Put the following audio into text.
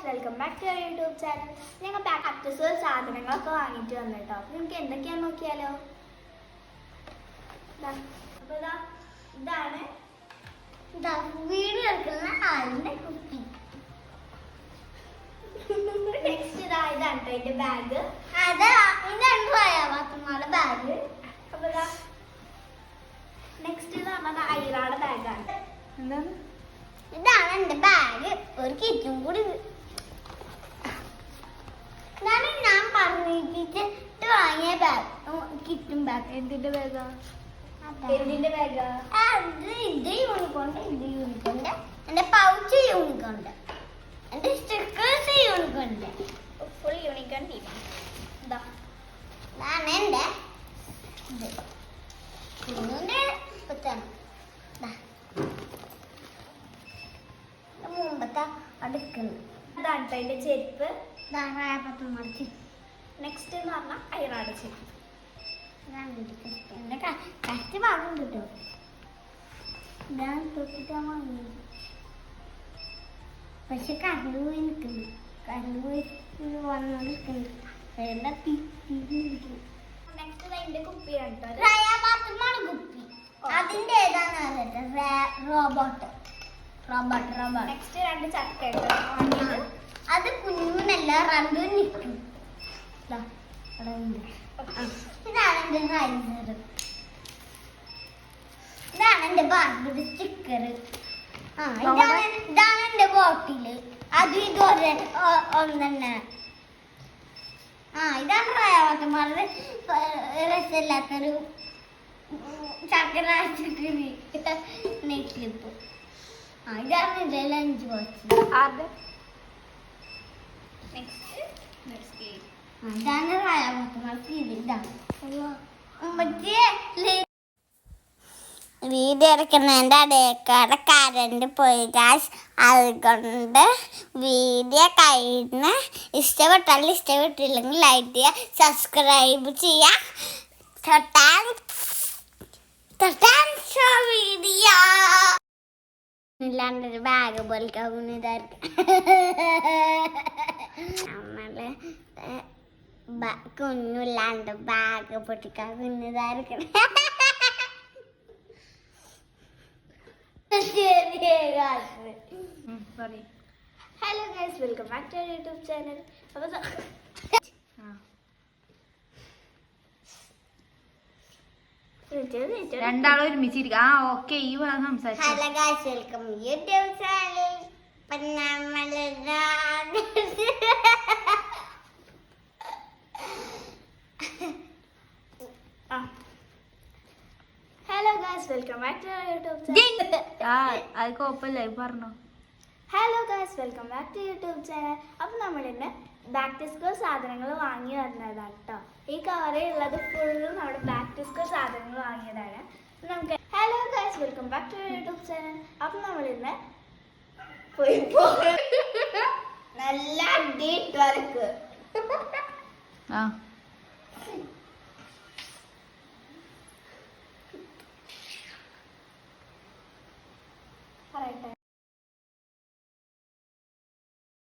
Welcome back to YouTube channel. ഞങ്ങൾ bag സാധനങ്ങളൊക്കെ വാങ്ങിയിട്ട് വന്നു കേട്ടോ. അപ്പോൾ നിങ്ങൾക്ക് എന്തൊക്കെയാണെന്ന് നോക്കിയാലോ. അപ്പോൾ ഇതാണ് വീട് എടുക്കുന്ന ആളിന്റെ കുപ്പി. നെക്സ്റ്റ് ഇതാണ് കേട്ടോ എൻ്റെ ബാഗ്. ഇതാണ് ബാഗ്. അപ്പോൾ നെക്സ്റ്റ് നമ്മുടെ ഐറാടെ ബാഗാണ്. എന്താണ് ഇതാണ് എന്റെ ബാഗ്. ഒരു കിറ്റും കൂടി ഞാൻ പറഞ്ഞിട്ട് വാങ്ങിയ ബാഗ്, കിറ്റും ബാഗ്. എന്തിന്റെ ബാഗാ? എന്തിന്റെ ബാഗാ? ഇത് യൂണിക്കോണ്ട്, ഇത് യൂണിക്കോണ്ട്, എന്റെ പൗച്ച് യൂണിക്കോണ്ട്, എന്റെ സ്റ്റിക്കേഴ്സ് യൂണിക്കോണ്ട്, ഫുൾ യൂണിക്കോൺ ടീം. ഇതാണ് എന്റെ കുഞ്ഞിന്റെ പുത്താണ്. മുമ്പത്തെ അടുക്കുന്നത് ഇതാണ് കേട്ടോ എൻ്റെ ചെരുപ്പ്. മറിച്ച് നെക്സ്റ്റ് എന്ന് പറഞ്ഞാൽ ഐറാടെ ചെരുപ്പ്. എന്റെ കഷ്ടി ഭാഗം കിട്ടോ. ഞാൻ തൊട്ടിട്ടാ വാങ്ങിയത്, പക്ഷെ കരണ്ട് പോയി നിൽക്കുന്നു. കരണ്ട് പോയി വന്നോണ്ടിരിക്കുന്നു. നെക്സ്റ്റ് അതിന്റെ കുപ്പിയാണ് കേട്ടോ. റയാബാത്തുമാണ് കുപ്പി. അതിന്റെ ഏതാന്ന് റോബോട്ട്. നെക്സ്റ്റ് രണ്ട് ചക്ക കേട്ടോ. അത് കുഞ്ഞുനല്ല, രണ്ടും നിൽക്കും. ഇതാണ് എന്റെ റൈസർ. ഇതാണ് എന്റെ ബാർബിയുടെ സ്റ്റിക്കർ. ഇതാണ് എന്റെ ബോട്ടില്. അതും ഇതുപോലെ ഒന്നെ. ഇതാണ് റയാബാത്തുമാരുടെ രസമില്ലാത്തൊരു ചക്കര നെക്ലിപ്പ്. ഇതാണ് എന്റെ ലഞ്ച് ബോക്സ്. ഇതാണ് റയാബാത്തുമാർക്ക്. ഇതാണ് വീഡിയോ എടുക്കുന്നതിൻ്റെ ഇടയ്ക്കാടെ കറണ്ട് പോയി ഗായ്സ്. അതുകൊണ്ട് വീഡിയോ കഴിഞ്ഞ് ഇഷ്ടപ്പെട്ടാലും ഇഷ്ടപ്പെട്ടില്ലെങ്കിൽ ലൈക്ക് ചെയ്യുക, സബ്സ്ക്രൈബ് ചെയ്യുക. വീഡിയോ ഇല്ലാണ്ടൊരു ബാഗ് പോലിക്കാവുന്ന ഇതായിരിക്കും. നമ്മള് കുഞ്ഞില്ലാണ്ട് ബാഗ് പൊട്ടിക്കാവുന്നതായിരിക്കണം. Hello guys, welcome back to YouTube channel. അപ്പോൾ രണ്ടാളും ഒരുമിച്ചിരിക്കും. ഓക്കെ, ഈ സംസാരിച്ചു. Hello guys, welcome YouTube channel. Hello guys, welcome back to YouTube channel. അത് കുഴപ്പമില്ല, പറഞ്ഞോ. Hello guys, welcome back to YouTube channel. അപ്പം നമ്മളിന്ന് ബാക്ക് ടു സ്കൂൾ സാധനങ്ങൾ വാങ്ങി വരുന്നതാണ് കേട്ടോ. ഈ കവറിൽ ഉള്ളത് ഫുള്ളും നമ്മുടെ ബാക്ക് ടു സ്കൂൾ സാധനങ്ങൾ വാങ്ങിയതാണ്. നമുക്ക് hello guys, welcome back to YouTube channel. അപ്പം നമ്മളിന്ന് നല്ല അടി വർക്ക്